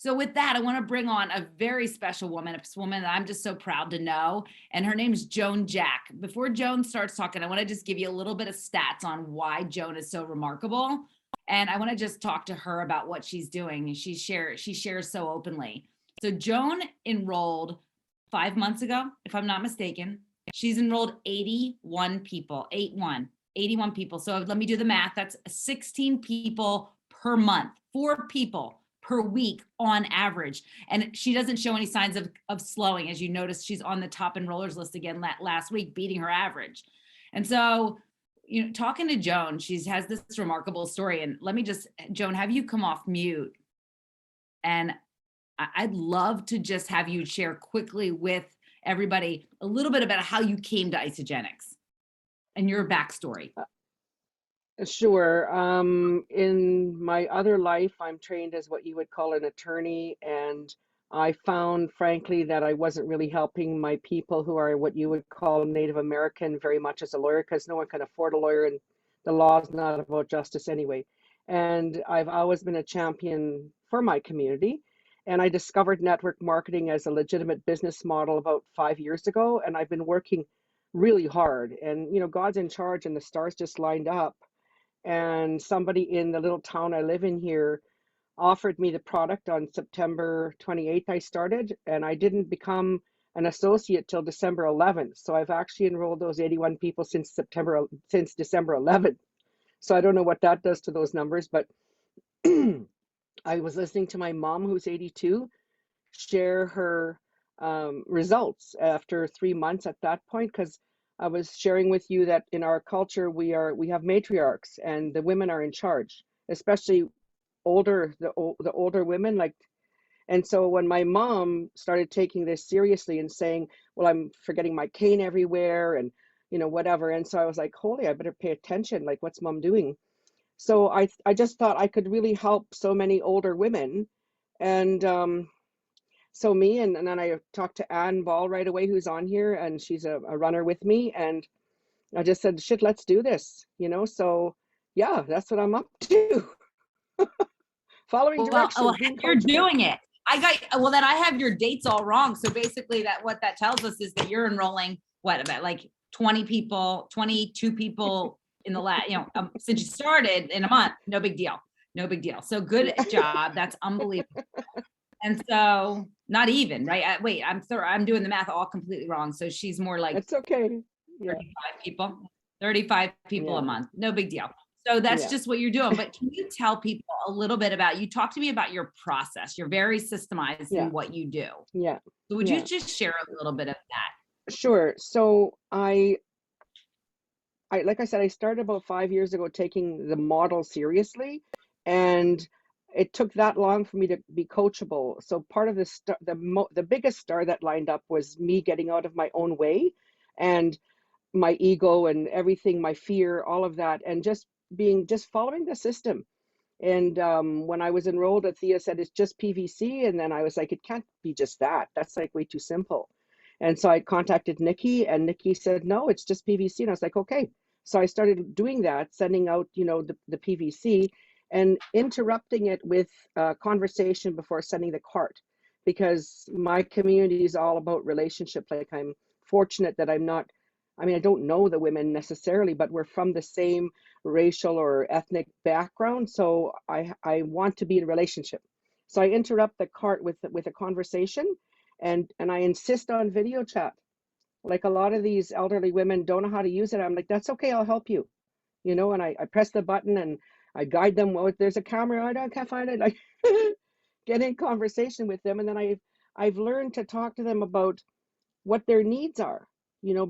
So with that, I want to bring on a very special woman, a woman that I'm just so proud to know. And her name's Joan Jack. Before Joan starts talking, I want to just give you a little bit of stats on why Joan is so remarkable. And I want to just talk to her about what she's doing. And she shares so openly. So Joan enrolled 5 months ago, if I'm not mistaken. She's enrolled 81 people, 81 people. So let me do the math. That's 16 people per month, 4 people per week on average. And she doesn't show any signs of slowing. As you notice, she's on the top enrollers list again last week, beating her average. And so, you know, talking to Joan, she has this remarkable story. And let me just, Joan, have you come off mute? And I'd love to just have you share quickly with everybody a little bit about how you came to Isagenix and your backstory. Sure. In my other life, I'm trained as what you would call an attorney, and I found, frankly, that I wasn't really helping my people who are what you would call Native American very much as a lawyer, because no one can afford a lawyer, and the law is not about justice anyway. And I've always been a champion for my community, and I discovered network marketing as a legitimate business model about 5 years ago, and I've been working really hard. And you know, God's in charge, and the stars just lined up. And somebody in the little town I live in here offered me the product on September 28th. I started, and I didn't become an associate till December 11th. So I've actually enrolled those 81 people since December 11th. So I don't know what that does to those numbers, but I was listening to my mom, who's 82, share her results after 3 months at that point, because I was sharing with you that in our culture we have matriarchs, and the women are in charge, especially the older women. Like, and so when my mom started taking this seriously and saying, well, I'm forgetting my cane everywhere, and you know, whatever, and so I was like, holy, I better pay attention, like, what's mom doing? So I just thought I could really help so many older women. And so and then I talked to Ann Ball right away, who's on here, and she's a runner with me, and I just said, shit, let's do this, you know? So yeah, that's what I'm up to. Following directions, being you're coachable. doing it. Then I have your dates all wrong. So basically what that tells us is that you're enrolling about like 20 people, 22 people in the last, since you started in a month. No big deal. No big deal. So good job. That's unbelievable. And so not even, right? Wait, I'm doing the math all completely wrong. So she's more like, it's okay. Yeah. 35 people a month. No big deal. So that's just what you're doing. But can you tell people a little bit about, you talk to me about your process. You're very systemized in what you do. Yeah. So would you just share a little bit of that? Sure. So I like I said, I started about 5 years ago taking the model seriously, and it took that long for me to be coachable. So part of the biggest star that lined up was me getting out of my own way, and my ego and everything, my fear, all of that, and just following the system. And when I was enrolled, Thea said it's just PVC, and then I was like, it can't be just that. That's like way too simple. And so I contacted Nikki, and Nikki said, no, it's just PVC. And I was like, okay. So I started doing that, sending out, the PVC and interrupting it with a conversation before sending the cart, because my community is all about relationship. Like, I'm fortunate that I don't know the women necessarily, but we're from the same racial or ethnic background. So I want to be in a relationship. So I interrupt the cart with a conversation, and I insist on video chat. Like, a lot of these elderly women don't know how to use it. I'm like, that's okay, I'll help you. And I press the button and I guide them. Well, there's a camera, I can't find it. Like, get in conversation with them. And then I've learned to talk to them about what their needs are,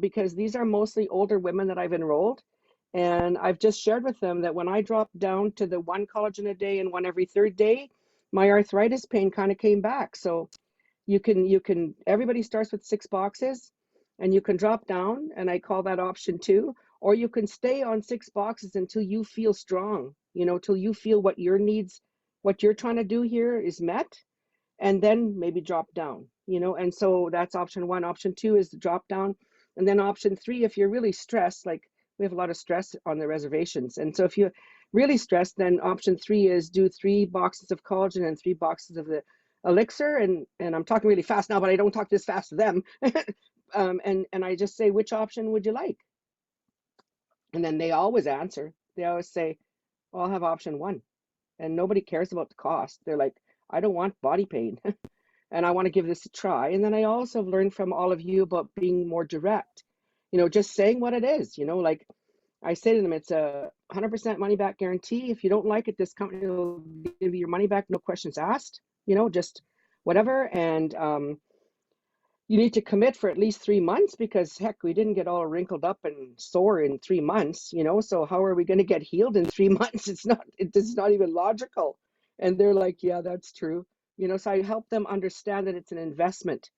because these are mostly older women that I've enrolled. And I've just shared with them that when I dropped down to the 1 collagen a day and 1 every 3rd day, my arthritis pain kind of came back. So you can everybody starts with 6 boxes, and you can drop down, and I call that option 2, or you can stay on 6 boxes until you feel strong, till you feel what your needs, what you're trying to do here is met, and then maybe drop down, and so that's option 1. Option 2 is the drop down. And then option 3, if you're really stressed, like we have a lot of stress on the reservations, and so if you're really stressed, then option 3 is do 3 boxes of collagen and 3 boxes of the elixir, and I'm talking really fast now, but I don't talk this fast to them. And I just say, which option would you like? And then they always answer. They always say, well, I'll have option one. And nobody cares about the cost. They're like, I don't want body pain and I want to give this a try. And then I also have learned from all of you about being more direct, just saying what it is, like I say to them, it's a 100% money back guarantee. If you don't like it, this company will give you your money back, no questions asked, just whatever. And you need to commit for at least 3 months because heck, we didn't get all wrinkled up and sore in 3 months, so how are we going to get healed in 3 months? It's not even logical. And they're like, yeah, that's true. So I help them understand that it's an investment.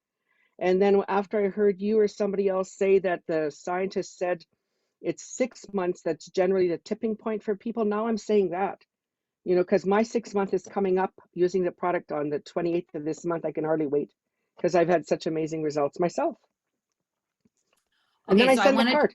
And then after I heard you or somebody else say that the scientists said it's 6 months, that's generally the tipping point for people. Now I'm saying that, because my 6 month is coming up using the product on the 28th of this month. I can hardly wait because I've had such amazing results myself. And then Okay, I so send the cart.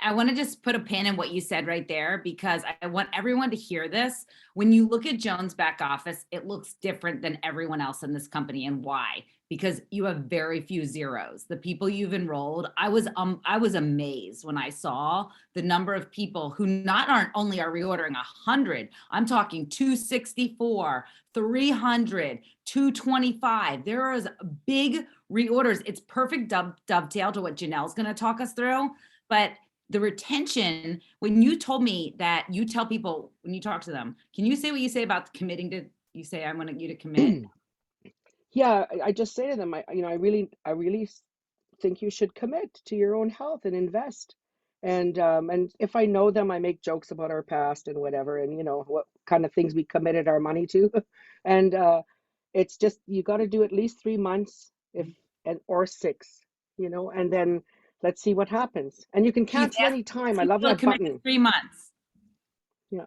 I want to just put a pin in what you said right there because I want everyone to hear this. When you look at Joan's back office, it looks different than everyone else in this company. And why? Because you have very few zeros. The people you've enrolled, I was amazed when I saw the number of people who not only are reordering 100, I'm talking 264, 300, 225. There is big reorders. It's perfect dovetail to what Janelle's going to talk us through, but the retention, when you told me that you tell people when you talk to them, can you say what you say about committing to, you say, I want you to commit? Yeah, I just say to them, I really think you should commit to your own health and invest. And if I know them, I make jokes about our past and whatever, and what kind of things we committed our money to. And it's just you got to do at least 3 months, or 6, and then let's see what happens. And you can She's cancel any time. I asking love people to that commit to button. 3 months. Yeah.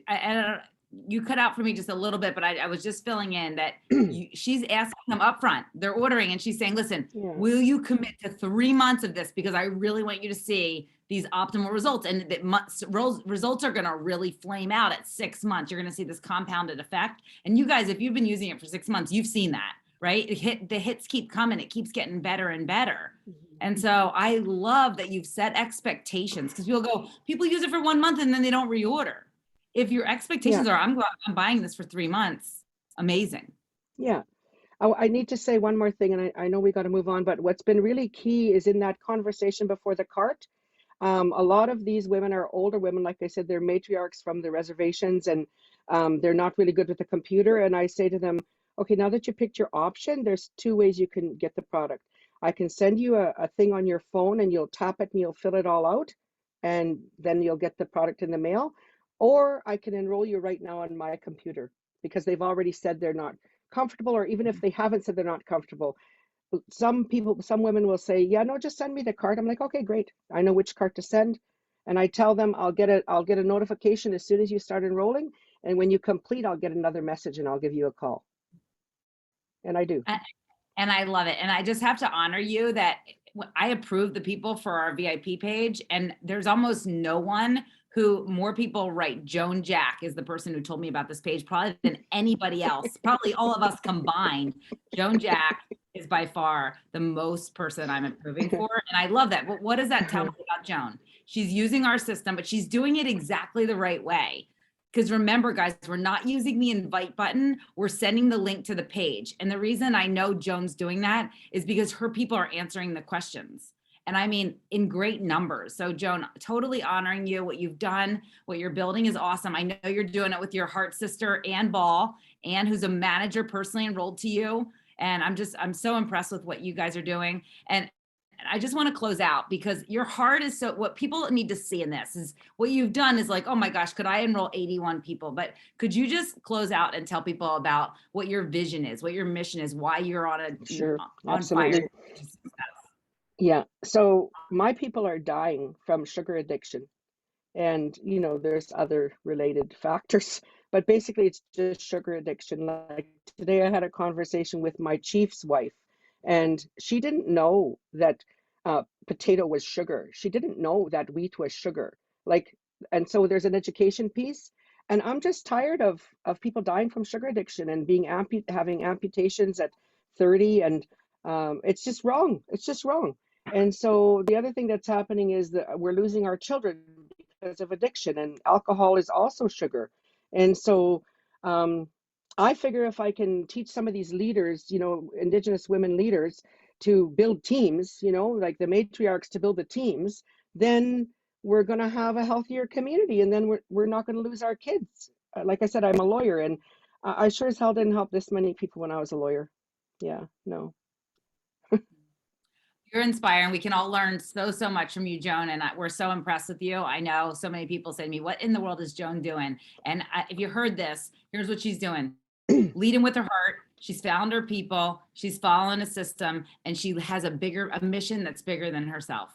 I don't, you cut out for me just a little bit, but I was just filling in that she's asking them up front. They're ordering and she's saying, listen, Yeah. will you commit to 3 months of this? Because I really want you to see these optimal results, and that results are going to really flame out at 6 months. You're going to see this compounded effect. And you guys, if you've been using it for 6 months, you've seen that, right? The hits keep coming. It keeps getting better and better. And so I love that you've set expectations, because people use it for 1 month and then they don't reorder. If your expectations are, I'm buying this for 3 months, amazing. Yeah. I need to say one more thing, and I know we got to move on, but what's been really key is in that conversation before the cart. A lot of these women are older women. Like I said, they're matriarchs from the reservations, and they're not really good with the computer. And I say to them, okay, now that you picked your option, there's 2 ways you can get the product. I can send you a thing on your phone and you'll tap it and you'll fill it all out, and then you'll get the product in the mail. Or I can enroll you right now on my computer, because they've already said they're not comfortable, or even if they haven't said they're not comfortable, some women will say, yeah, no, just send me the cart. I'm like, okay, great. I know which cart to send. And I tell them I'll get a notification as soon as you start enrolling. And when you complete, I'll get another message and I'll give you a call. And I do. And I love it. And I just have to honor you that I approve the people for our VIP page, and there's almost no one who more people write. Joan Jack is the person who told me about this page probably than anybody else, probably all of us combined. Joan Jack is by far the most person I'm approving for. And I love that. But what does that tell me about Joan? She's using our system, but she's doing it exactly the right way. Because remember, guys, we're not using the invite button. We're sending the link to the page. And the reason I know Joan's doing that is because her people are answering the questions. And I mean, in great numbers. So Joan, totally honoring you. What you've done, what you're building is awesome. I know you're doing it with your heart sister, Ann Ball, Ann, who's a manager personally enrolled to you. And I'm so impressed with what you guys are doing. And I just want to close out, because your heart is so, what people need to see in this is what you've done is like, oh my gosh, could I enroll 81 people? But could you just close out and tell people about what your vision is, what your mission is, why you're on Absolutely. fire? Yeah. So my people are dying from sugar addiction. And, there's other related factors, but basically it's just sugar addiction. Like today I had a conversation with my chief's wife, and she didn't know that potato was sugar. She didn't know that wheat was sugar. And so there's an education piece. And I'm just tired of people dying from sugar addiction and being having amputations at 30, and it's just wrong. It's just wrong. And so the other thing that's happening is that we're losing our children because of addiction, and alcohol is also sugar. And so um, I figure if I can teach some of these leaders, Indigenous women leaders, to build teams, like the matriarchs to build the teams, then we're going to have a healthier community, and then we're not going to lose our kids. Like I said, I'm a lawyer, and I sure as hell didn't help this many people when I was a lawyer. Yeah, no. You're inspiring. We can all learn so much from you, Joan, and we're so impressed with you. I know so many people say to me, what in the world is Joan doing? And if you heard this, here's what she's doing. Leading with her heart. She's found her people. She's following a system, and she has a mission that's bigger than herself.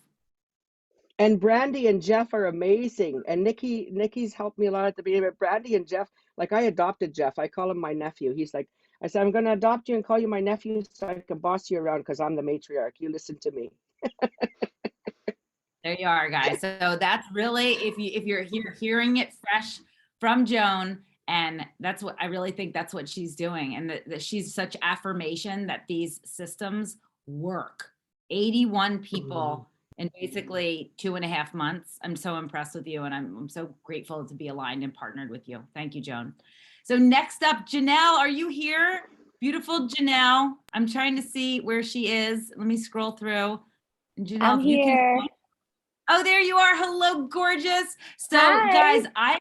And Brandy and Jeff are amazing. And Nikki's helped me a lot at the beginning, but Brandy and Jeff, like I adopted Jeff. I call him my nephew. He's like, I said, I'm going to adopt you and call you my nephew so I can boss you around because I'm the matriarch. You listen to me. There you are, guys. So that's really, if you're hearing it fresh from Joan, and that's what I really think that's what she's doing. And that she's such affirmation that these systems work. 81 people in basically 2.5 months. I'm so impressed with you, and I'm so grateful to be aligned and partnered with you. Thank you, Joan. So next up, Janelle, are you here? Beautiful Janelle. I'm trying to see where she is. Let me scroll through. Janelle, I'm if you here. can. Oh, there you are. Hello, gorgeous. So Hi. guys, I'm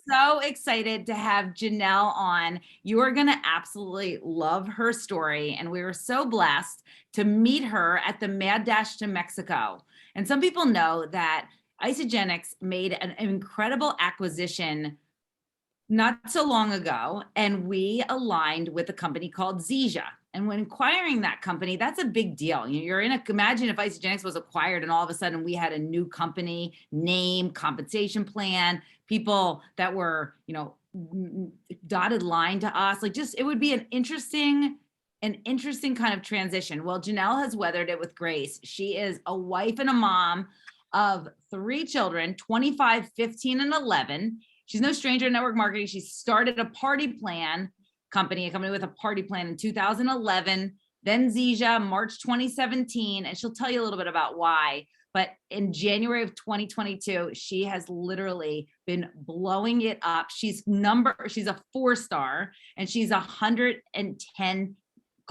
so excited to have Janelle on. You are going to absolutely love her story. And we were so blessed to meet her at the Mad Dash to Mexico. And some people know that Isagenix made an incredible acquisition not so long ago, and we aligned with a company called Zija. And when acquiring that company, that's a big deal. Imagine if Isagenix was acquired and all of a sudden we had a new company name, compensation plan, people that were, dotted line to us. It would be an interesting kind of transition. Well, Janelle has weathered it with grace. She is a wife and a mom of 3 children, 25, 15, and 11. She's no stranger to network marketing. She started a party plan company, a company with a party plan in 2011, then Zija, March 2017, and she'll tell you a little bit about why. But in January of 2022, she has literally been blowing it up. She's a 4-star, and she's 110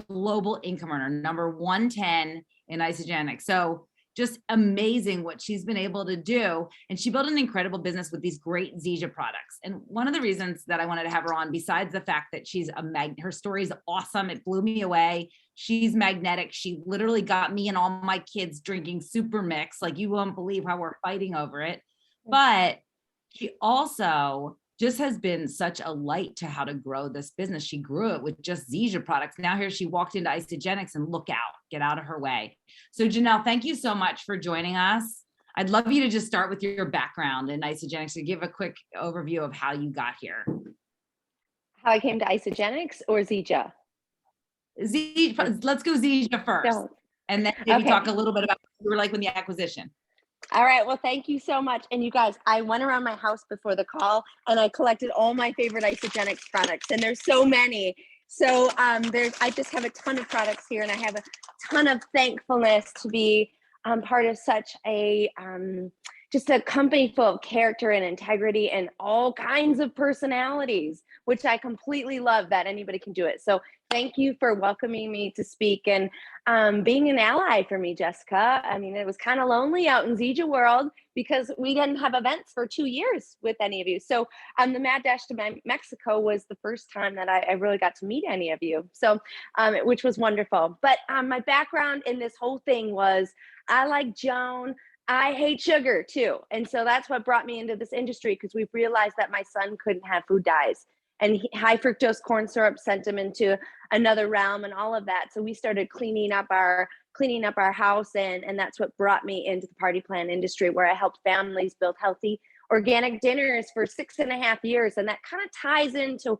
global income earner, number 110 in Isagenix. So just amazing what she's been able to do. And she built an incredible business with these great Zija products. And one of the reasons that I wanted to have her on, besides the fact that her story is awesome, it blew me away. She's magnetic. She literally got me and all my kids drinking Super Mix. Like, you won't believe how we're fighting over it. But she also just has been such a light to how to grow this business. She grew it with just Zija products. Now here she walked into Isagenix, and look out, get out of her way. So Janelle, thank you so much for joining us. I'd love you to just start with your background in Isagenix to give a quick overview of how you got here. How I came to Isagenix or Zija? Let's go Zija first. And then maybe talk a little bit about what you were like with the acquisition. All right. Well, thank you so much. And you guys, I went around my house before the call and I collected all my favorite Isagenix products, and there's so many. So I just have a ton of products here, and I have a ton of thankfulness to be part of such a just a company full of character and integrity and all kinds of personalities, which I completely love that anybody can do it. So thank you for welcoming me to speak and being an ally for me, Jessica. I mean, it was kind of lonely out in Zija world because we didn't have events for 2 years with any of you. So the Mad Dash to Mexico was the first time that I really got to meet any of you. So, which was wonderful. But my background in this whole thing was, I like Joan. I hate sugar too. And so that's what brought me into this industry, because we've realized that my son couldn't have food dyes, and high fructose corn syrup sent him into another realm and all of that. So we started cleaning up our house, and that's what brought me into the party plan industry, where I helped families build healthy organic dinners for 6.5 years. And that kind of ties into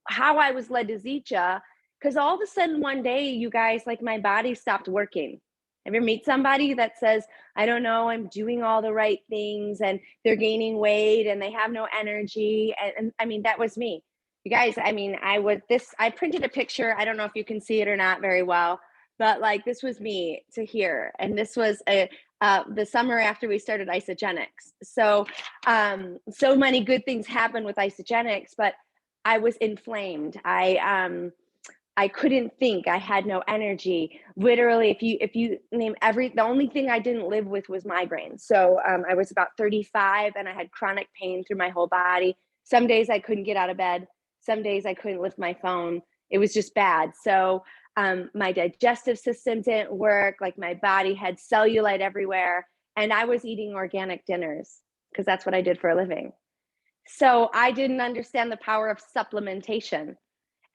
how I was led to Zija, because all of a sudden one day, you guys, like, my body stopped working. Ever meet somebody that says, I don't know, I'm doing all the right things and they're gaining weight and they have no energy? And I mean, that was me. You guys, I mean, I printed a picture. I don't know if you can see it or not very well, but like this was me to here. And this was the summer after we started Isagenix. So, so many good things happened with Isagenix, but I was inflamed. I couldn't think. I had no energy. Literally, if you name the only thing I didn't live with was migraines. So I was about 35 and I had chronic pain through my whole body. Some days I couldn't get out of bed. Some days I couldn't lift my phone. It was just bad. So my digestive system didn't work. Like my body had cellulite everywhere. And I was eating organic dinners because that's what I did for a living. So I didn't understand the power of supplementation.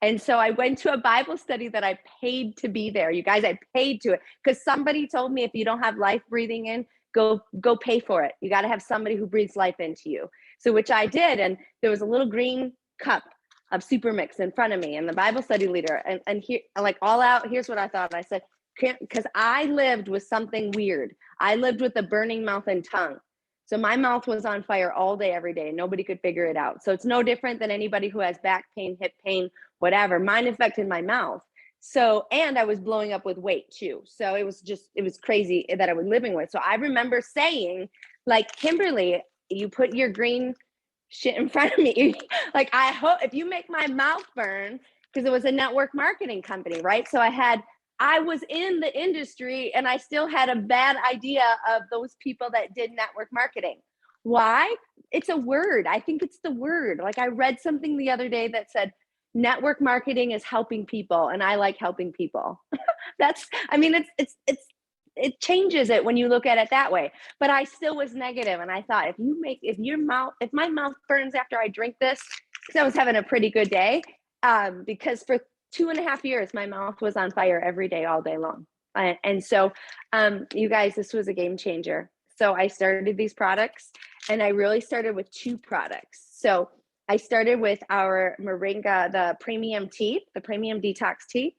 And so I went to a Bible study that I paid to be there. You guys, I paid to it because somebody told me if you don't have life breathing in, go pay for it. You got to have somebody who breathes life into you. So which I did. And there was a little green cup of super mix in front of me and the Bible study leader. And here, like all out, here's what I thought. I said, because I lived with something weird. I lived with a burning mouth and tongue. So my mouth was on fire all day, every day. Nobody could figure it out. So it's no different than anybody who has back pain, hip pain, whatever. Mine affected my mouth. So, and I was blowing up with weight too. So it was crazy that I was living with. So I remember saying, like, Kimberly, you put your green shit in front of me. Like, I hope if you make my mouth burn, because it was a network marketing company, right? So I was in the industry and I still had a bad idea of those people that did network marketing. Why? It's a word. I think it's the word. Like I read something the other day that said, network marketing is helping people. And I like helping people. It changes it when you look at it that way. But I still was negative. And I thought, if my mouth burns after I drink this, because I was having a pretty good day, because for 2.5 years, my mouth was on fire every day, all day long. And so, you guys, this was a game changer. So I started these products and I really started with 2 products. So I started with our Moringa, the premium tea, the premium detox tea,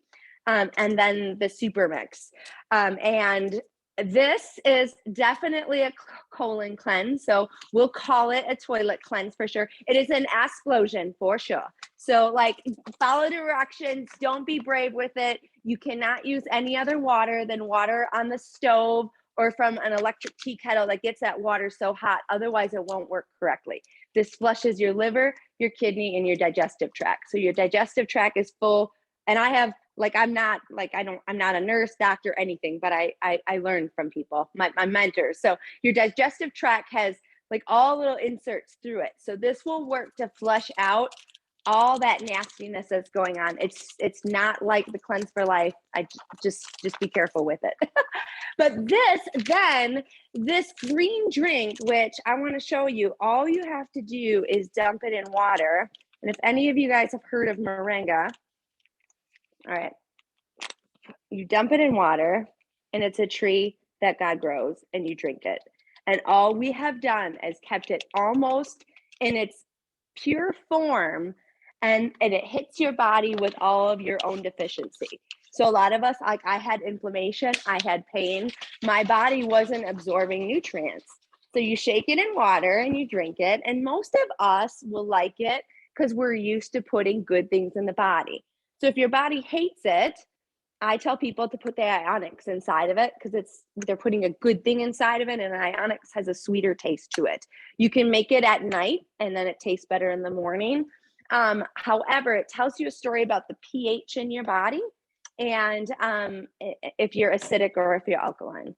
and then the super mix. And this is definitely a colon cleanse. So we'll call it a toilet cleanse for sure. It is an explosion for sure. So like follow directions, don't be brave with it. You cannot use any other water than water on the stove or from an electric tea kettle that gets that water so hot. Otherwise it won't work correctly. This flushes your liver, your kidney, and your digestive tract. So your digestive tract is full. And I have, like, I'm not a nurse, doctor, anything, but I learned from people, my mentors. So your digestive tract has like all little inserts through it. So this will work to flush out all that nastiness that's going on. It's not like the Cleanse for Life. I just be careful with it. But this green drink, which I want to show you, all you have to do is dump it in water. And if any of you guys have heard of moringa, all right, you dump it in water and it's a tree that God grows and you drink it. And all we have done is kept it almost in its pure form, and it hits your body with all of your own deficiency. So a lot of us, like I had inflammation, I had pain, my body wasn't absorbing nutrients. So you shake it in water and you drink it. And most of us will like it because we're used to putting good things in the body. So if your body hates it, I tell people to put the Ionics inside of it because they're putting a good thing inside of it, and Ionics has a sweeter taste to it. You can make it at night and then it tastes better in the morning. However, it tells you a story about the pH in your body and if you're acidic or if you're alkaline.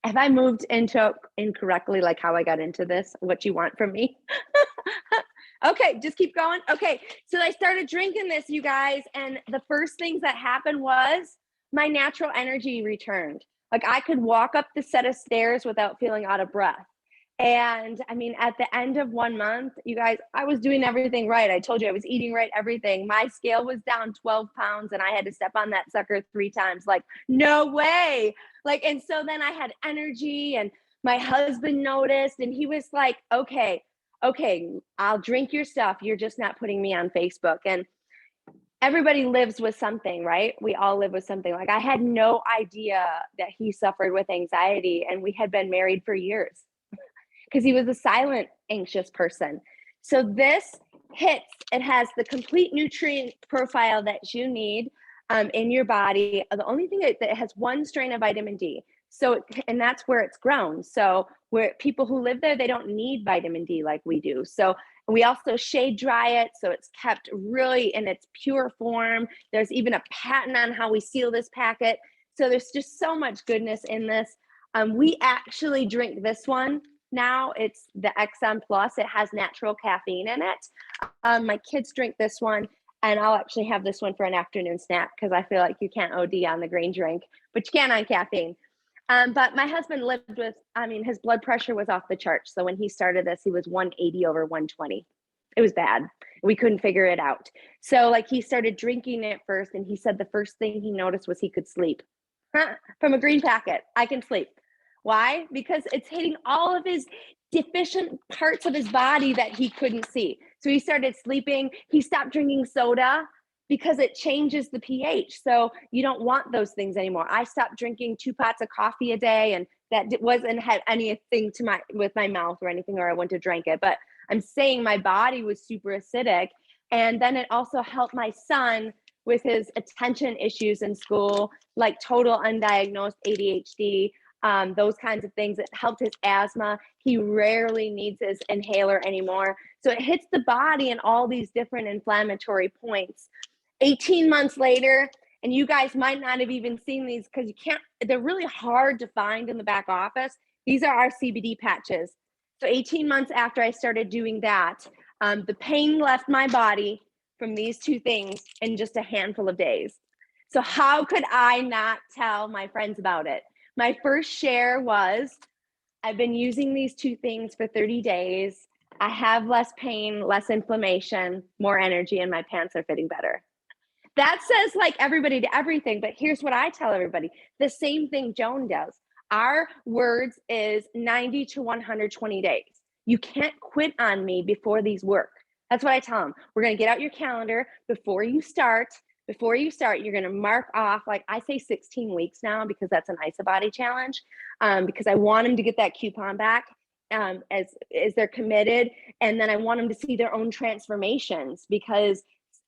Have I moved into incorrectly, like how I got into this, what you want from me? Okay, just keep going. Okay, so I started drinking this, you guys, and the first things that happened was my natural energy returned. Like I could walk up the set of stairs without feeling out of breath. And I mean, at the end of 1 month, you guys, I was doing everything right. I told you I was eating right, everything. My scale was down 12 pounds and I had to step on that sucker 3 times. Like, no way. Like, and so then I had energy, and my husband noticed, and he was like, okay, I'll drink your stuff. You're just not putting me on Facebook. And everybody lives with something, right? We all live with something. Like I had no idea that he suffered with anxiety, and we had been married for years because he was a silent anxious person. So this hits, it has the complete nutrient profile that you need in your body. The only thing that it has one strain of vitamin D. So, and that's where it's grown. So where people who live there, they don't need vitamin D like we do. So we also shade dry it, so it's kept really in its pure form. There's even a patent on how we seal this packet. So there's just so much goodness in this. We actually drink this one now. It's the XM Plus. It has natural caffeine in it. My kids drink this one, and I'll actually have this one for an afternoon snack because I feel like you can't OD on the green drink, but you can on caffeine. But my husband lived with, his blood pressure was off the charts. So when he started this, he was 180 over 120. It was bad. We couldn't figure it out. So like he started drinking it first, and he said the first thing he noticed was he could sleep. From a green packet, I can sleep. Why? Because it's hitting all of his deficient parts of his body that he couldn't see. So he started sleeping. He stopped drinking soda because it changes the pH. So you don't want those things anymore. I stopped drinking 2 pots of coffee a day, and that wasn't had anything with my mouth or anything, or I wouldn't have drank it. But I'm saying my body was super acidic. And then it also helped my son with his attention issues in school, like total undiagnosed ADHD, those kinds of things. It helped his asthma. He rarely needs his inhaler anymore. So it hits the body in all these different inflammatory points. 18 months later, and you guys might not have even seen these because they're really hard to find in the back office. These are our CBD patches. So 18 months after I started doing that, the pain left my body from these 2 things in just a handful of days. So how could I not tell my friends about it? My first share was, I've been using these 2 things for 30 days. I have less pain, less inflammation, more energy, and my pants are fitting better. That says like everybody to everything, but here's what I tell everybody. The same thing Joan does. Our words is 90 to 120 days. You can't quit on me before these work. That's what I tell them. We're going to get out your calendar before you start. Before you start, you're going to mark off, like I say 16 weeks now, because that's an Isabody challenge, because I want them to get that coupon back as they're committed. And then I want them to see their own transformations, because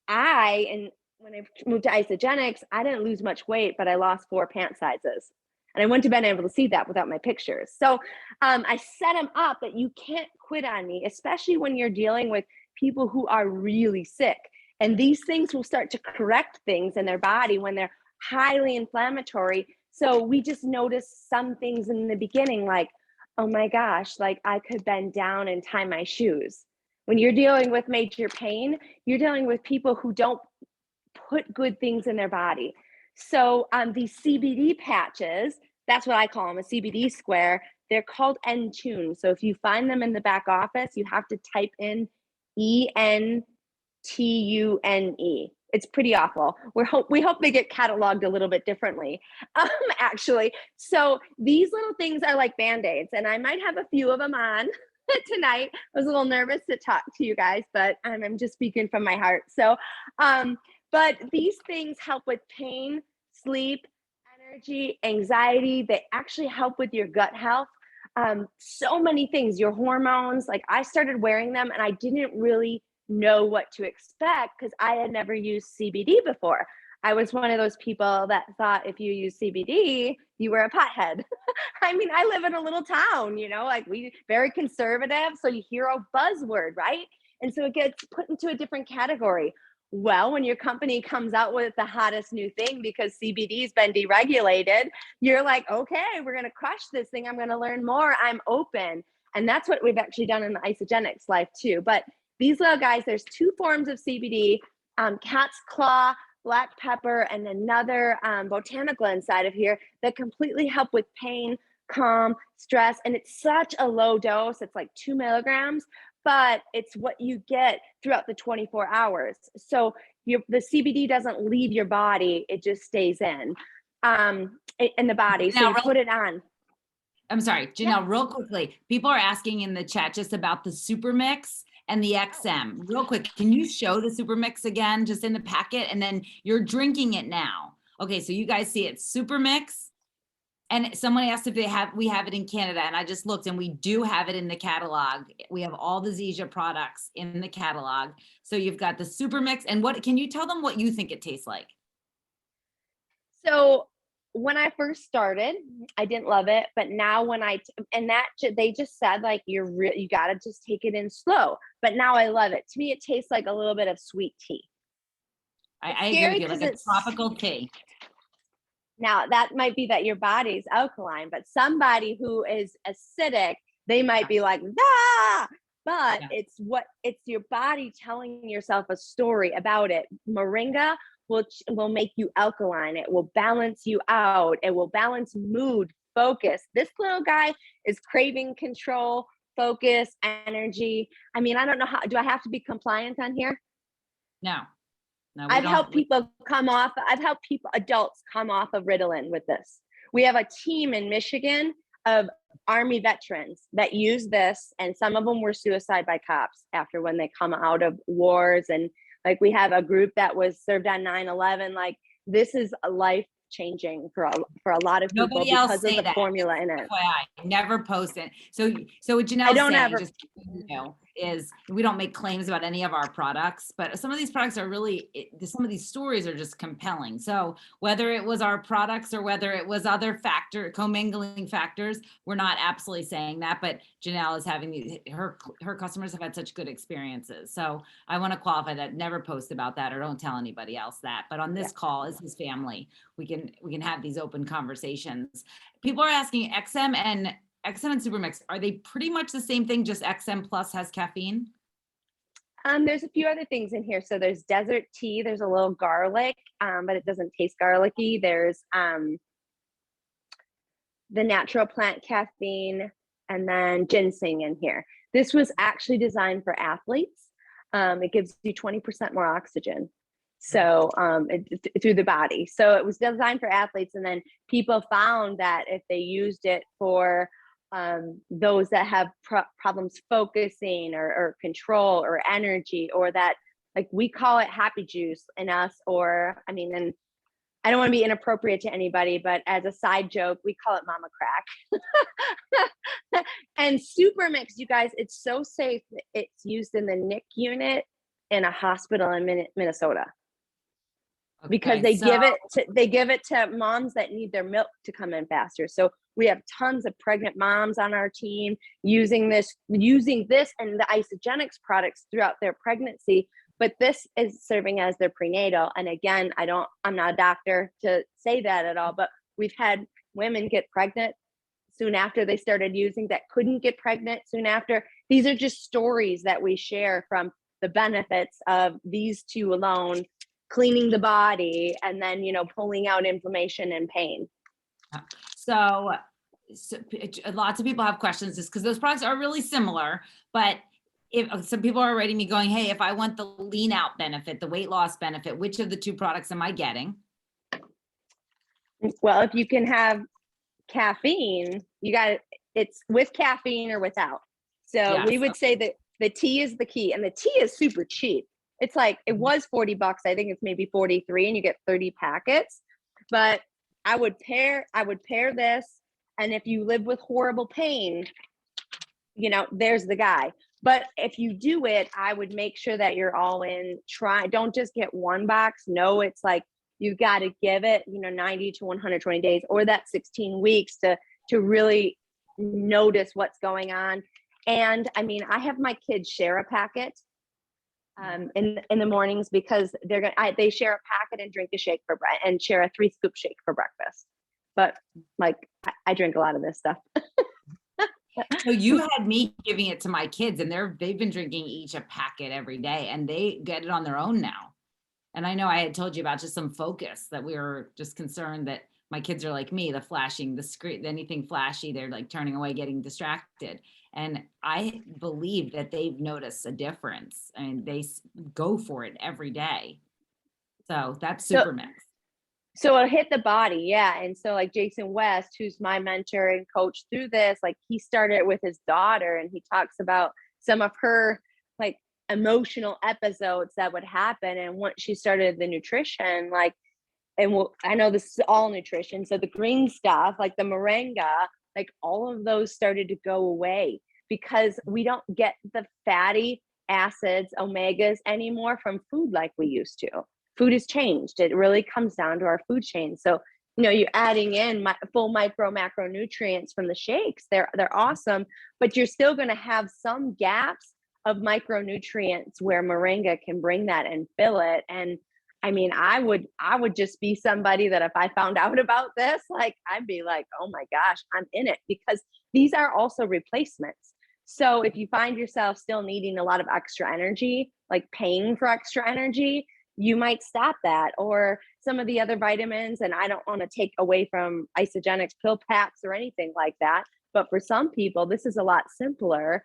when I moved to Isagenix, I didn't lose much weight, but I lost 4 pant sizes. And I wouldn't have been able to see that without my pictures. So I set them up that you can't quit on me, especially when you're dealing with people who are really sick. And these things will start to correct things in their body when they're highly inflammatory. So we just notice some things in the beginning, like, oh my gosh, like I could bend down and tie my shoes. When you're dealing with major pain, you're dealing with people who don't put good things in their body. So these CBD patches, that's what I call them, a CBD square. They're called N-Tune. So if you find them in the back office, you have to type in ENTUNE. It's pretty awful. We hope they get cataloged a little bit differently, actually. So these little things are like Band-Aids, and I might have a few of them on tonight. I was a little nervous to talk to you guys, but I'm just speaking from my heart. So, but these things help with pain, sleep, energy, anxiety. They actually help with your gut health. So many things, your hormones. Like I started wearing them and I didn't really know what to expect because I had never used CBD before. I was one of those people that thought if you use CBD, you were a pothead. I mean, I live in a little town, like we very conservative. So you hear a buzzword, right? And so it gets put into a different category. Well, when your company comes out with the hottest new thing because CBD's been deregulated, you're like, okay, we're going to crush this thing. I'm going to learn more. I'm open. And that's what we've actually done in the Isagenix life too. But these little guys, there's 2 forms of CBD, cat's claw, black pepper, and another botanical inside of here that completely help with pain, calm, stress. And it's such a low dose. It's like 2 milligrams, but it's what you get throughout the 24 hours. So the CBD doesn't leave your body. It just stays in the body. So you put it on. I'm sorry, Janelle, real quickly. People are asking in the chat just about the super mix and the XM. Real quick, can you show the super mix again, just in the packet, and then you're drinking it now. Okay, so you guys see it, super mix. And someone asked if we have it in Canada, and I just looked, and we do have it in the catalog. We have all the Zija products in the catalog. So you've got the super mix, and what can you tell them what you think it tastes like? So when I first started, I didn't love it, but now when they just said like you gotta just take it in slow. But now I love it. To me, it tastes like a little bit of sweet tea. I agree with you, like a tropical tea. Now that might be that your body's alkaline, but somebody who is acidic, they might be like, ah, but it's your body telling yourself a story about it. Moringa will make you alkaline. It will balance you out. It will balance mood, focus. This little guy is craving control, focus, energy. I mean, I don't know do I have to be compliant on here? No. I've helped adults come off of Ritalin with this. We have a team in Michigan of Army veterans that use this, and some of them were suicide by cops after when they come out of wars. And like we have a group that was served on 9/11. Like this is a life changing for a lot of people. Nobody because else of say the that. formula in it. FYI, never post it. So what Janelle's I don't saying, ever. just is we don't make claims about any of our products, but some of these products are really, some of these stories are just compelling. So whether it was our products or whether it was other commingling factors, we're not absolutely saying that, but Janelle is having her customers have had such good experiences. So I want to qualify that, never post about that or don't tell anybody else that, but on this call as his family, we can have these open conversations. People are asking XM and Supermix, are they pretty much the same thing, just XM plus has caffeine? There's a few other things in here. So there's desert tea, there's a little garlic, but it doesn't taste garlicky. There's the natural plant caffeine, and then ginseng in here. This was actually designed for athletes. It gives you 20% more oxygen. So through the body. So it was designed for athletes. And then people found that if they used it for those that have problems focusing or control or energy, or that, like we call it happy juice in us, or I mean, and I don't want to be inappropriate to anybody, but as a side joke, we call it mama crack. And super mix, you guys, it's so safe. It's used in the NIC unit in a hospital in Minnesota. Okay, because they give it to moms that need their milk to come in faster. So we have tons of pregnant moms on our team using this and the Isagenix products throughout their pregnancy. But this is serving as their prenatal. And again, I'm not a doctor to say that at all, but we've had women get pregnant soon after they started using that couldn't get pregnant soon after. These are just stories that we share from the benefits of these two alone, cleaning the body and then, pulling out inflammation and pain. So lots of people have questions just because those products are really similar, but if some people are writing me going, hey, if I want the lean out benefit, the weight loss benefit, which of the two products am I getting? Well, if you can have caffeine, it's with caffeine or without. So we would say that the tea is the key, and the tea is super cheap. It's like, it was $40. I think it's maybe 43 and you get 30 packets, but I would pair this. And if you live with horrible pain, there's the guy. But if you do it, I would make sure that you're all in. Don't just get one box. No, it's like, you got to give it, 90 to 120 days or that 16 weeks to really notice what's going on. And I mean, I have my kids share a packet in the mornings because they share a packet and drink a shake and share a 3-scoop shake for breakfast. But like, I drink a lot of this stuff. So you had me giving it to my kids, and they've been drinking each a packet every day, and they get it on their own now. And I know I had told you about just some focus, that we were just concerned that my kids are like me, the flashing, the screen, anything flashy, they're like turning away, getting distracted. And I believe that they've noticed a difference, and they go for it every day. So that's super mix. So it'll hit the body. Yeah. And so like Jason West, who's my mentor and coach through this, like he started with his daughter, and he talks about some of her like emotional episodes that would happen. And once she started the nutrition, like, and well, I know this is all nutrition. So the green stuff, like the moringa, like all of those started to go away because we don't get the fatty acids, omegas anymore from food like we used to. Food has changed. It really comes down to our food chain. So, you're adding in full micro macronutrients from the shakes. They're awesome, but you're still going to have some gaps of micronutrients where moringa can bring that and fill it. And I mean, I would just be somebody that if I found out about this, like, I'd be like, oh my gosh, I'm in it, because these are also replacements. So if you find yourself still needing a lot of extra energy, like paying for extra energy, you might stop that. Or some of the other vitamins, and I don't want to take away from Isagenix pill packs or anything like that, but for some people, this is a lot simpler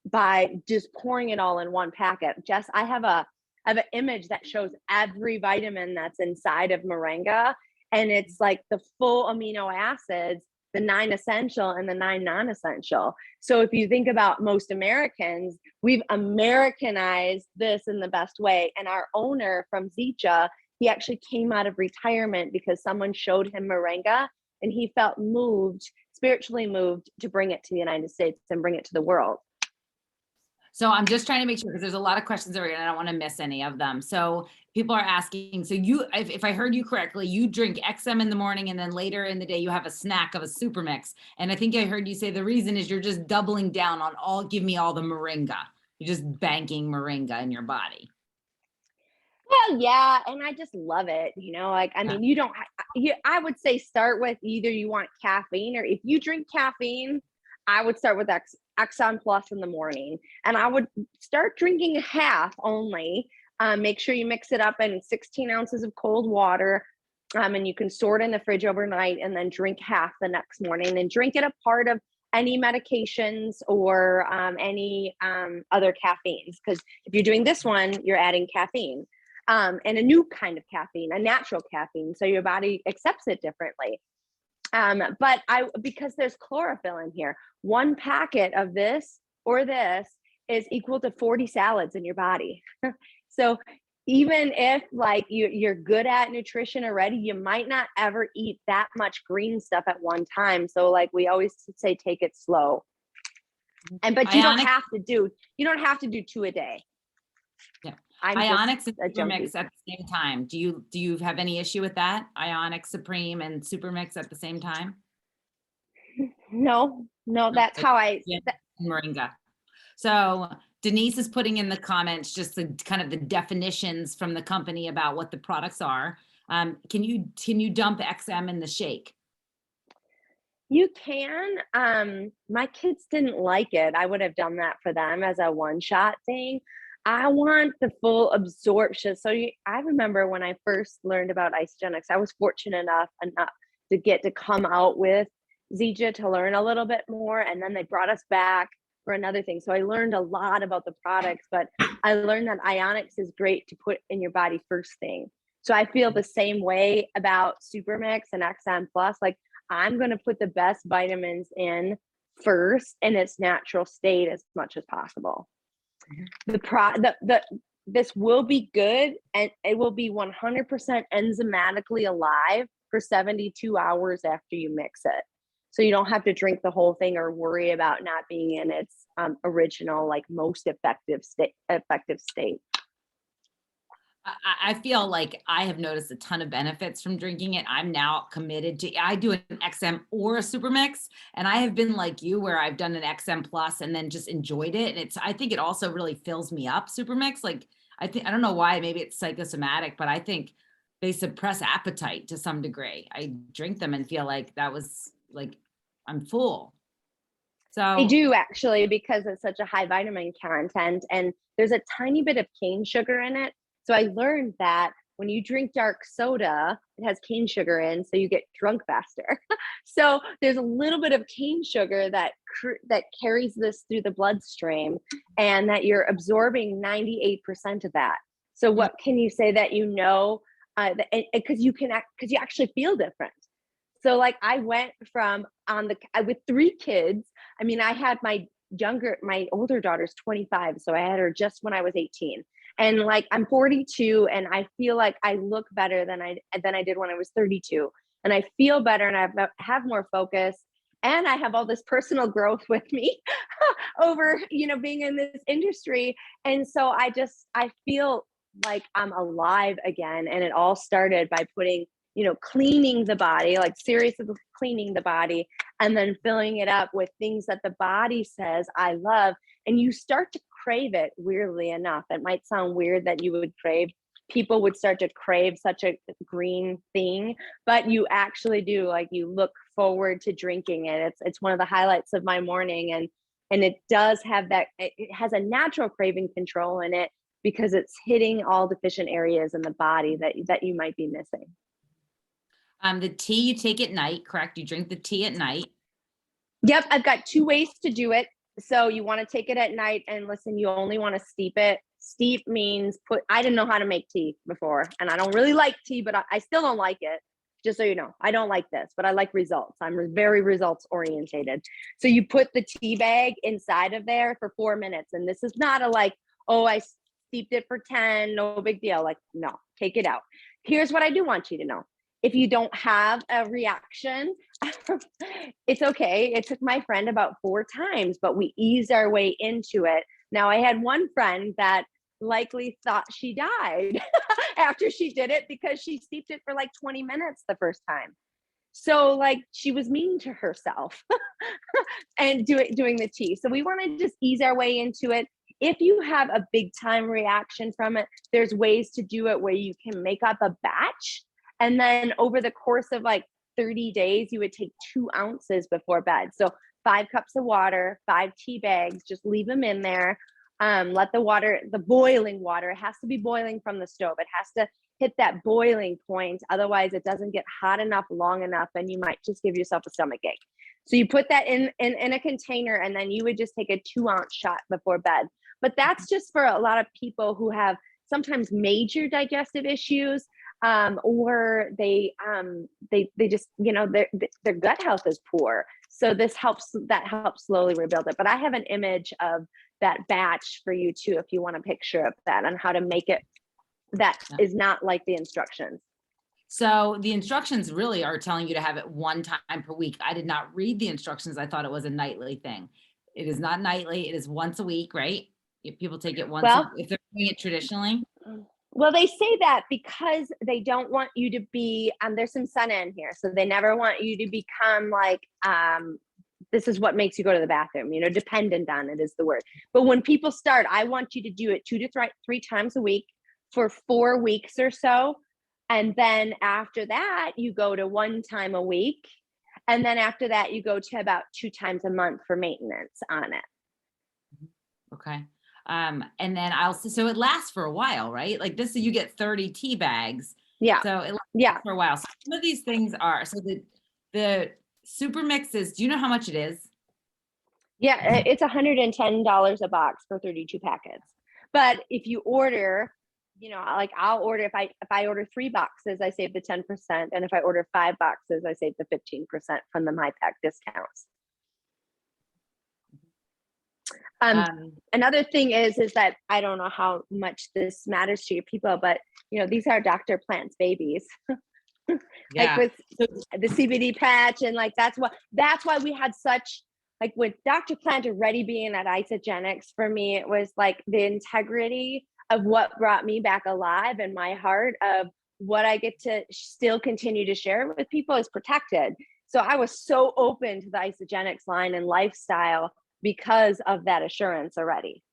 by just pouring it all in one packet. Jess, I have an image that shows every vitamin that's inside of moringa, and it's like the full amino acids, the 9 essential and the 9 non-essential. So if you think about most Americans, we've Americanized this in the best way. And our owner from Zija, he actually came out of retirement because someone showed him moringa, and he felt moved, spiritually moved, to bring it to the United States and bring it to the world. So I'm just trying to make sure, because there's a lot of questions there and I don't want to miss any of them. So people are asking, so if I heard you correctly, you drink XM in the morning and then later in the day you have a snack of a super mix. And I think I heard you say the reason is you're just doubling down on give me all the moringa. You're just banking moringa in your body. Well, yeah, and I just love it. Like, I mean, I would say start with either you want caffeine, or if you drink caffeine, I would start with Exxon Plus in the morning, and I would start drinking half only. Make sure you mix it up in 16 ounces of cold water, and you can store it in the fridge overnight, and then drink half the next morning, and drink it a part of any medications or any other caffeines. Because if you're doing this one, you're adding caffeine, and a new kind of caffeine, a natural caffeine, so your body accepts it differently. But because there's chlorophyll in here, one packet of this or this is equal to 40 salads in your body. So even if like you're good at nutrition already, you might not ever eat that much green stuff at one time. So like we always say, take it slow. But you don't have to do 2 a day. Yeah. Ionics and Super Mix at the same time. Do you have any issue with that? Ionic Supreme and Super Mix at the same time? No, that's how moringa. So Denise is putting in the comments just the kind of the definitions from the company about what the products are. Can you dump XM in the shake? You can. My kids didn't like it. I would have done that for them as a one-shot thing. I want the full absorption. So I remember when I first learned about Isagenix, I was fortunate enough to get to come out with Zija to learn a little bit more. And then they brought us back for another thing. So I learned a lot about the products, but I learned that Ionics is great to put in your body first thing. So I feel the same way about Supermix and XM Plus. Like, I'm going to put the best vitamins in first in its natural state as much as possible. This will be good, and it will be 100% enzymatically alive for 72 hours after you mix it. So you don't have to drink the whole thing or worry about not being in its original, like most effective state. I feel like I have noticed a ton of benefits from drinking it. I'm now committed to, I do an XM or a Super Mix, and I have been like you where I've done an XM Plus and then just enjoyed it. And I think it also really fills me up, Super Mix. Like, I don't know why, maybe it's psychosomatic, but I think they suppress appetite to some degree. I drink them and feel like that was like, I'm full. So they do actually, because it's such a high vitamin content, and there's a tiny bit of cane sugar in it. So I learned that when you drink dark soda, it has cane sugar in, so you get drunk faster. So there's a little bit of cane sugar that carries this through the bloodstream, and that you're absorbing 98% of that. So what can you say that because you actually feel different. So like I went from with 3 kids. I mean, I had my my older daughter's 25. So I had her just when I was 18. And like, I'm 42 and I feel like I look better than I did when I was 32. And I feel better and I have more focus. And I have all this personal growth with me over, being in this industry. And so I feel like I'm alive again. And it all started by putting, cleaning the body, like seriously cleaning the body, and then filling it up with things that the body says I love. And you start to crave it, weirdly enough. It might sound weird that people would start to crave such a green thing, but you actually do. Like, you look forward to drinking it. It's one of the highlights of my morning. And it does have that, it has a natural craving control in it because it's hitting all deficient areas in the body that you might be missing. The tea you take at night, correct? You drink the tea at night. Yep, I've got 2 ways to do it. So you want to take it at night, and listen, you only want to steep it. Steep means I didn't know how to make tea before, and I don't really like tea, but I still don't like it. Just so you know, I don't like this, but I like results. I'm very results orientated. So you put the tea bag inside of there for 4 minutes. And this is not I steeped it for 10, no big deal. Like, no, take it out. Here's what I do want you to know. If you don't have a reaction, it's okay. It took my friend about 4 times, but we eased our way into it. Now, I had one friend that likely thought she died after she did it because she steeped it for like 20 minutes the first time. So like, she was mean to herself and doing the tea. So we want to just ease our way into it. If you have a big time reaction from it, there's ways to do it where you can make up a batch. And then over the course of like 30 days, you would take 2 ounces before bed. So 5 cups of water, 5 tea bags, just leave them in there. Let the boiling water, it has to be boiling from the stove. It has to hit that boiling point. Otherwise it doesn't get hot enough, long enough, and you might just give yourself a stomach ache. So you put that in a container, and then you would just take a 2-ounce shot before bed. But that's just for a lot of people who have sometimes major digestive issues, or they just, their gut health is poor. So that helps slowly rebuild it. But I have an image of that batch for you too, if you want a picture of that and how to make it that is not like the instructions. So the instructions really are telling you to have it 1 time per week. I did not read the instructions. I thought it was a nightly thing. It is not nightly. It is once a week, right? If people take it once, if they're doing it traditionally. Well, they say that because they don't want you to be, there's some sun in here. So they never want you to become like, this is what makes you go to the bathroom, dependent on it is the word. But when people start, I want you to do it 2 to 3 times a week for 4 weeks or so. And then after that, you go to 1 time a week. And then after that, you go to about 2 times a month for maintenance on it. Okay. And then so it lasts for a while, right? Like this, you get 30 tea bags. Yeah. So it lasts for a while. So some of these things are, so the super mixes, do you know how much it is? Yeah, it's $110 a box for 32 packets. But if you order, like I'll order, if I order 3 boxes, I save the 10%. And if I order 5 boxes, I save the 15% from the My Pack discounts. Another thing is that I don't know how much this matters to your people, but these are Dr. Plant's babies. Like with the CBD patch, and like that's why we had such, like with Dr. Plant already being at Isagenix, for me it was like the integrity of what brought me back alive, and my heart of what I get to still continue to share with people is protected. So I was so open to the Isagenix line and lifestyle because of that assurance already.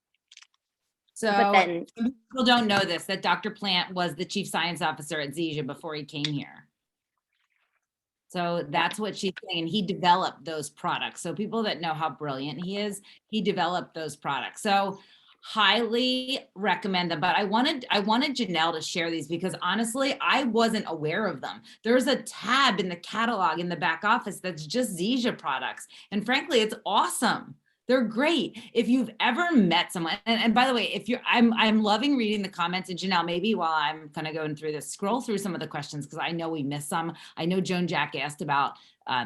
So then, people don't know this, that Dr. Plant was the chief science officer at Zija before he came here. So that's what she's saying. He developed those products. So people that know how brilliant he is, he developed those products. So highly recommend them. But I wanted Janelle to share these because honestly, I wasn't aware of them. There's a tab in the catalog in the back office that's just Zija products. And frankly, it's awesome. They're great. If you've ever met someone, and by the way, I'm loving reading the comments, and Janelle, maybe while I'm kind of going through this, scroll through some of the questions because I know we missed some. I know Joan Jack asked about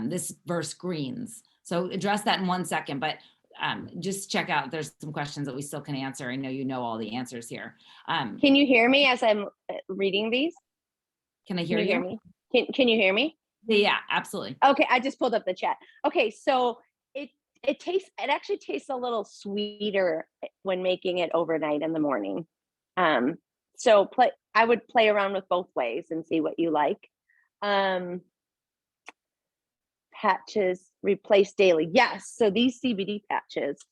this versus greens. So address that in 1 second. But just check out, there's some questions that we still can answer. I know you know all the answers here. Can you hear me as I'm reading these? Can I Can hear you hear you? me? Can you hear me? Yeah, absolutely. Okay, I just pulled up the chat. Okay, so it actually tastes a little sweeter when making it overnight in the morning. So I would play around with both ways and see what you like. Patches replace daily. Yes, so these CBD patches.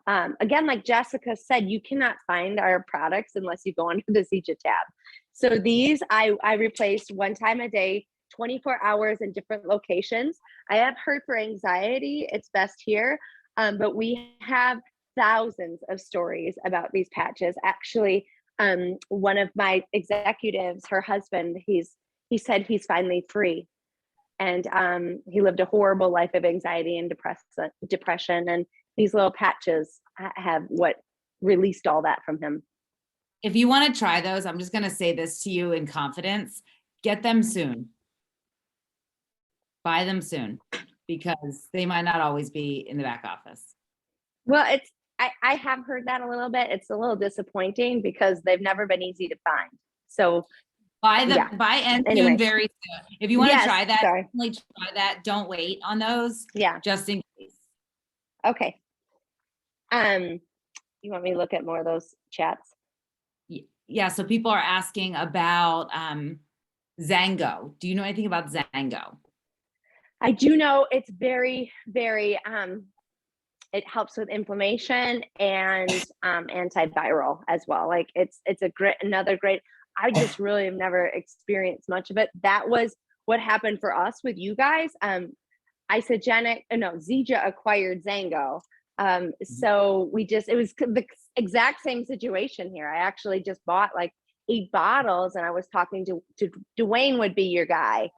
Again, like Jessica said, you cannot find our products unless you go under the Zija tab. So these I replace one time a day, 24 hours in different locations. I have heard for anxiety, it's best here, but we have thousands of stories about these patches. Actually, one of my executives, her husband, he said he's finally free. And he lived a horrible life of anxiety and depression. And these little patches have what released all that from him. If you want to try those, I'm just going to say this to you in confidence, get them soon. Buy them soon, because they might not always be in the back office. Well, I have heard that a little bit. It's a little disappointing because they've never been easy to find. So buy Anyway. soon, very soon. If you want to Yes, try that, sorry. definitely try that. Don't wait on those. Yeah. Just in case. Okay. You want me to look at more of those chats? Yeah. So people are asking about Zango. Do you know anything about Zango? I do know it's very, very, it helps with inflammation and antiviral as well. Like it's another great, I just really have never experienced much of it. That was what happened for us with you guys. Zija acquired Zango. So it was the exact same situation here. I actually just bought like 8 bottles and I was talking to Dwayne, would be your guy,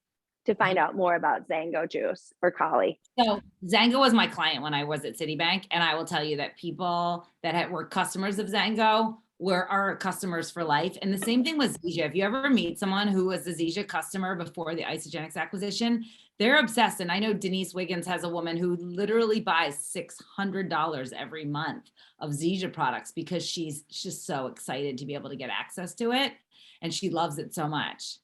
to find out more about Zango juice or Kali. So Zango was my client when I was at Citibank. And I will tell you that people that were customers of Zango were our customers for life. And the same thing with Zija. If you ever meet someone who was a Zija customer before the Isagenix acquisition, they're obsessed. And I know Denise Wiggins has a woman who literally buys $600 every month of Zija products because she's just so excited to be able to get access to it. And she loves it so much.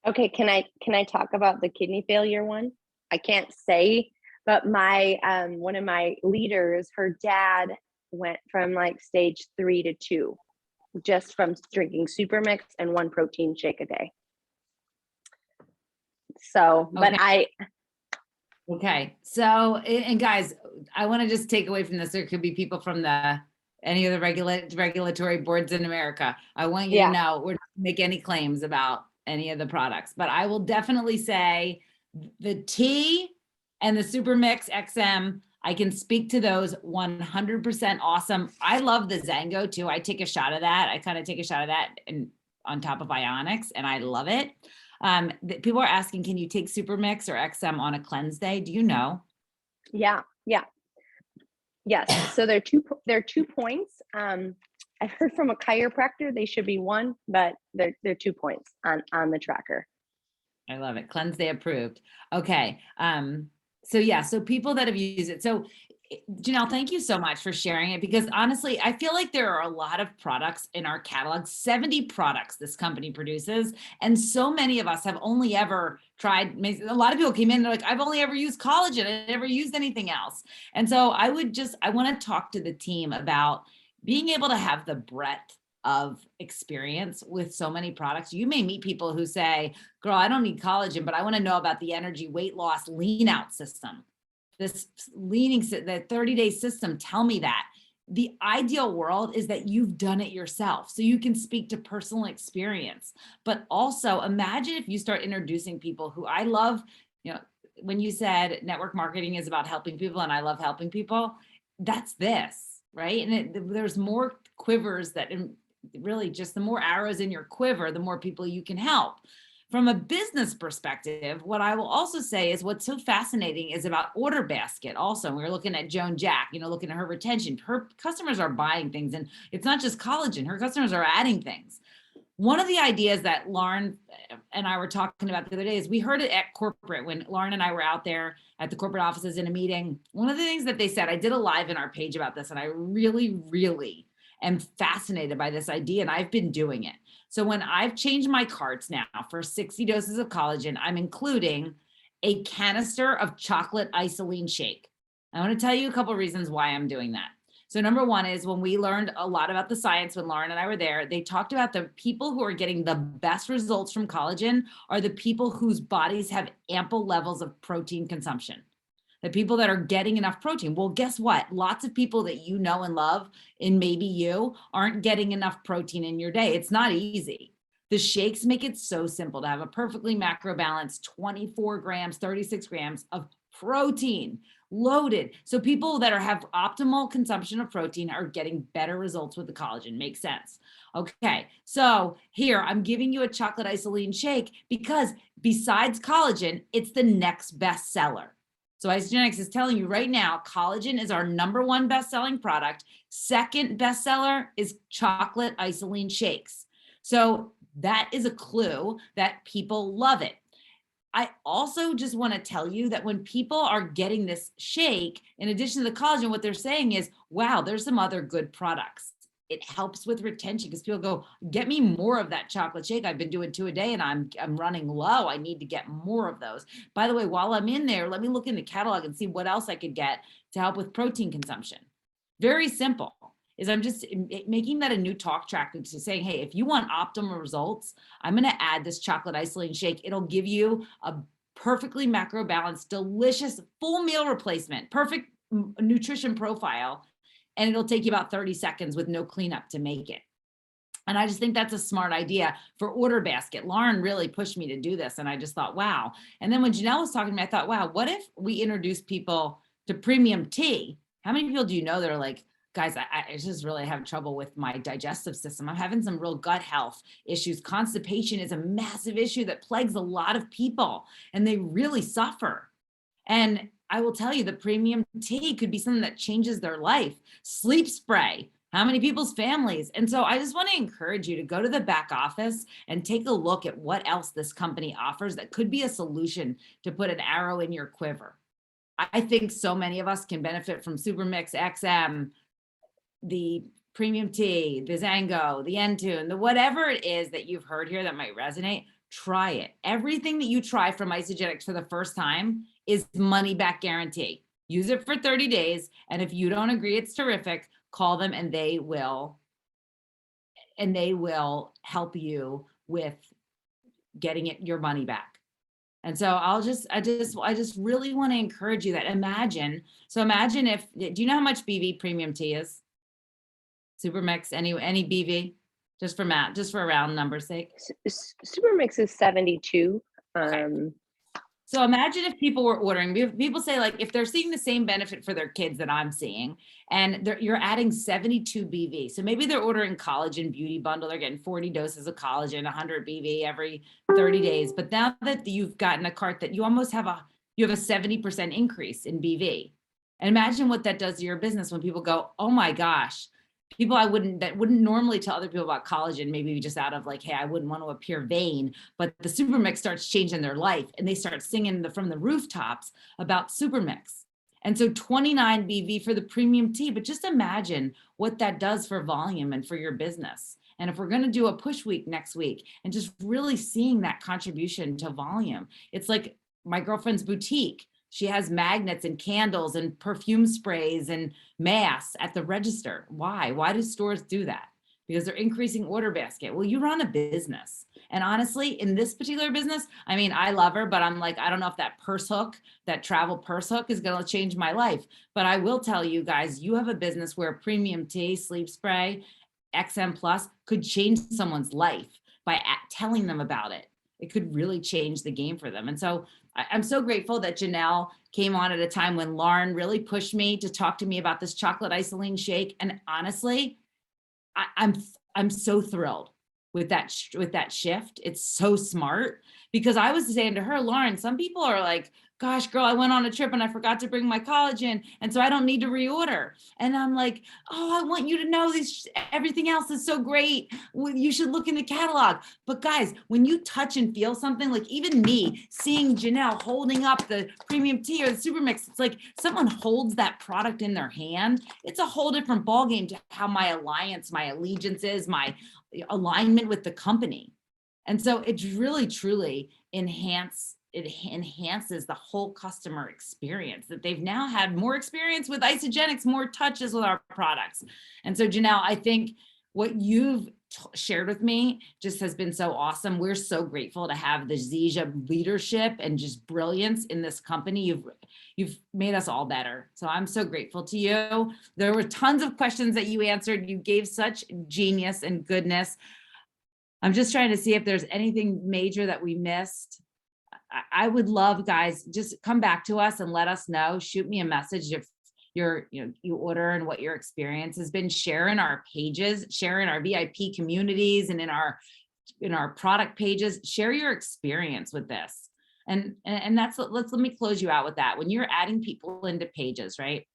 Okay, can I talk about the kidney failure one? I can't say, but my one of my leaders, her dad went from like stage 3 to 2 just from drinking super mix and 1 protein shake a day. So, but Okay. So, and guys, I want to just take away from this. There could be people from any of the regulatory boards in America. I want you to know we're not going to make any claims about any of the products, but I will definitely say the tea and the Super Mix XM, I can speak to those 100% awesome. I love the Zango too. I take a shot of that. I kind of take a shot of that and on top of Ionix, and I love it. People are asking, can you take Super Mix or XM on a cleanse day? Do you know? Yeah. Yes. So they're 2 points. I've heard from a chiropractor they should be 1, but they're 2 points on the tracker. I love it. Cleanse Day approved. Okay. So people that have used it. So Janelle, thank you so much for sharing it, because honestly, I feel like there are a lot of products in our catalog, 70 products this company produces. And so many of us have only ever tried, a lot of people came in, they're like, I've only ever used collagen. I never used anything else. And so I want to talk to the team about being able to have the breadth of experience with so many products. You may meet people who say, girl, I don't need collagen, but I want to know about the energy weight loss lean out system. This the 30-day system, tell me that. The ideal world is that you've done it yourself, so you can speak to personal experience. But also imagine if you start introducing people who I love, when you said network marketing is about helping people and I love helping people, that's this, right? And there's more quivers that really just the more arrows in your quiver, the more people you can help. From a business perspective, what I will also say is what's so fascinating is about order basket. Also, we were looking at Joan Jack, looking at her retention. Her customers are buying things, and it's not just collagen. Her customers are adding things. One of the ideas that Lauren and I were talking about the other day is we heard it at corporate when Lauren and I were out there at the corporate offices in a meeting. One of the things that they said, I did a live in our page about this, and I really, really am fascinated by this idea, and I've been doing it. So when I've changed my carts now for 60 doses of collagen, I'm including a canister of chocolate isolene shake. I want to tell you a couple of reasons why I'm doing that. So number one is when we learned a lot about the science when Lauren and I were there, they talked about the people who are getting the best results from collagen are the people whose bodies have ample levels of protein consumption. The people that are getting enough protein. Well, guess what? Lots of people that you know and love, and maybe you, aren't getting enough protein in your day. It's not easy. The shakes make it so simple to have a perfectly macro balanced 24 grams, 36 grams of protein loaded. So people that have optimal consumption of protein are getting better results with the collagen. Makes sense. Okay, so here I'm giving you a chocolate isolene shake because besides collagen, it's the next best seller. So Isagenix is telling you right now, collagen is our #1 best-selling product. Second bestseller is chocolate isolene shakes. So that is a clue that people love it. I also just want to tell you that when people are getting this shake, in addition to the collagen, what they're saying is, wow, there's some other good products. It helps with retention because people go, get me more of that chocolate shake. I've been doing 2 a day and I'm running low. I need to get more of those. By the way, while I'm in there, let me look in the catalog and see what else I could get to help with protein consumption. Very simple. Is I'm just making that a new talk track to saying, hey, if you want optimal results, I'm going to add this chocolate isolene shake. It'll give you a perfectly macro balanced, delicious full meal replacement, perfect nutrition profile. And it'll take you about 30 seconds with no cleanup to make it. And I just think that's a smart idea for order basket. Lauren really pushed me to do this. And I just thought, wow. And then when Janelle was talking to me, I thought, wow, what if we introduce people to premium tea? How many people do you know that are like, guys, I just really have trouble with my digestive system. I'm having some real gut health issues. Constipation is a massive issue that plagues a lot of people, and they really suffer. And I will tell you, the premium tea could be something that changes their life. Sleep spray, how many people's families? And so I just want to encourage you to go to the back office and take a look at what else this company offers that could be a solution to put an arrow in your quiver. I think so many of us can benefit from Supermix XM, the premium tea, the Zango, the Entune, the whatever it is that you've heard here that might resonate. Try it. Everything that you try from Isagenix for the first time is money back guarantee. Use it for 30 days. And if you don't agree it's terrific, call them and they will help you with getting your money back. And so I just really want to encourage you that imagine if, do you know how much BV premium tea is? Supermix, any BV? Just for math, just for a round number's sake. Supermix is 72. Okay. So imagine if people were ordering, people say like, if they're seeing the same benefit for their kids that I'm seeing, and you're adding 72 BV. So maybe they're ordering collagen beauty bundle. They're getting 40 doses of collagen, 100 BV every 30 days. But now that you've gotten a cart that you almost have you have a 70% increase in BV. And imagine what that does to your business when people go, oh my gosh, people that wouldn't normally tell other people about collagen, maybe just out of like, hey, I wouldn't want to appear vain, but the Supermix starts changing their life and they start singing from the rooftops about Supermix. And so 29 BV for the premium tea, but just imagine what that does for volume and for your business. And if we're going to do a push week next week and just really seeing that contribution to volume, it's like my girlfriend's boutique. She has magnets and candles and perfume sprays and masks at the register. Why? Why do stores do that? Because they're increasing order basket. Well, you run a business. And honestly, in this particular business, I mean, I love her, but I'm like, I don't know if that purse hook, that travel purse hook is going to change my life. But I will tell you guys, you have a business where premium tea, sleep spray, XM Plus could change someone's life by telling them about it. It could really change the game for them. And so I'm so grateful that Janelle came on at a time when Lauren really pushed me to talk to me about this chocolate isolene shake. And honestly, I'm so thrilled with that shift. It's so smart because I was saying to her, Lauren, some people are like gosh, girl, I went on a trip and I forgot to bring my collagen. And so I don't need to reorder. And I'm like, oh, I want you to know everything else is so great. You should look in the catalog. But guys, when you touch and feel something, like even me seeing Janelle holding up the premium tea or the super mix, it's like someone holds that product in their hand. It's a whole different ballgame to how my alliance, my allegiance is, my alignment with the company. And so it's really, truly enhances the whole customer experience, that they've now had more experience with Isagenix, more touches with our products. And so Janelle, I think what you've shared with me just has been so awesome. We're so grateful to have the Zija leadership and just brilliance in this company. You've made us all better. So I'm so grateful to you. There were tons of questions that you answered. You gave such genius and goodness. I'm just trying to see if there's anything major that we missed. I would love, guys, just come back to us and let us know. Shoot me a message if you order and what your experience has been. Share in our pages, share in our VIP communities and in our product pages. Share your experience with this. And that's, let me close you out with that. When you're adding people into pages, right?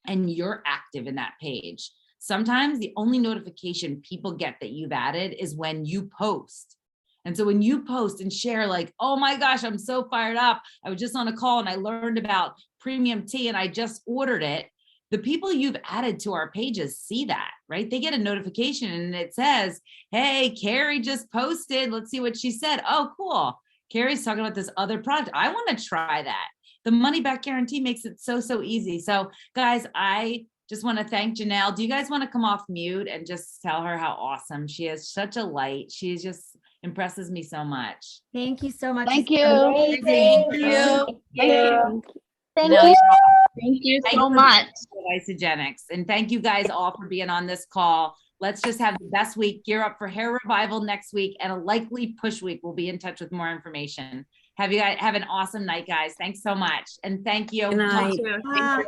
And you're active in that page, sometimes the only notification people get that you've added is when you post. And so when you post and share like, oh my gosh, I'm so fired up. I was just on a call and I learned about premium tea and I just ordered it. The people you've added to our pages see that, right? They get a notification and it says, hey, Carrie just posted. Let's see what she said. Oh, cool. Carrie's talking about this other product. I want to try that. The money back guarantee makes it so easy. So guys, I just want to thank Janelle. Do you guys want to come off mute and just tell her how awesome she is? Such a light. She just impresses me so much. Thank you so much. Thank you. Amazing. Thank you. Thank Janelle, you. you're Thank you Thank so you. much. Isagenix. And thank you guys all for being on this call. Let's just have the best week. Gear up for hair revival next week and a likely push week. We'll be in touch with more information. Have an awesome night, guys. Thanks so much. And thank you. Good night. Thank you.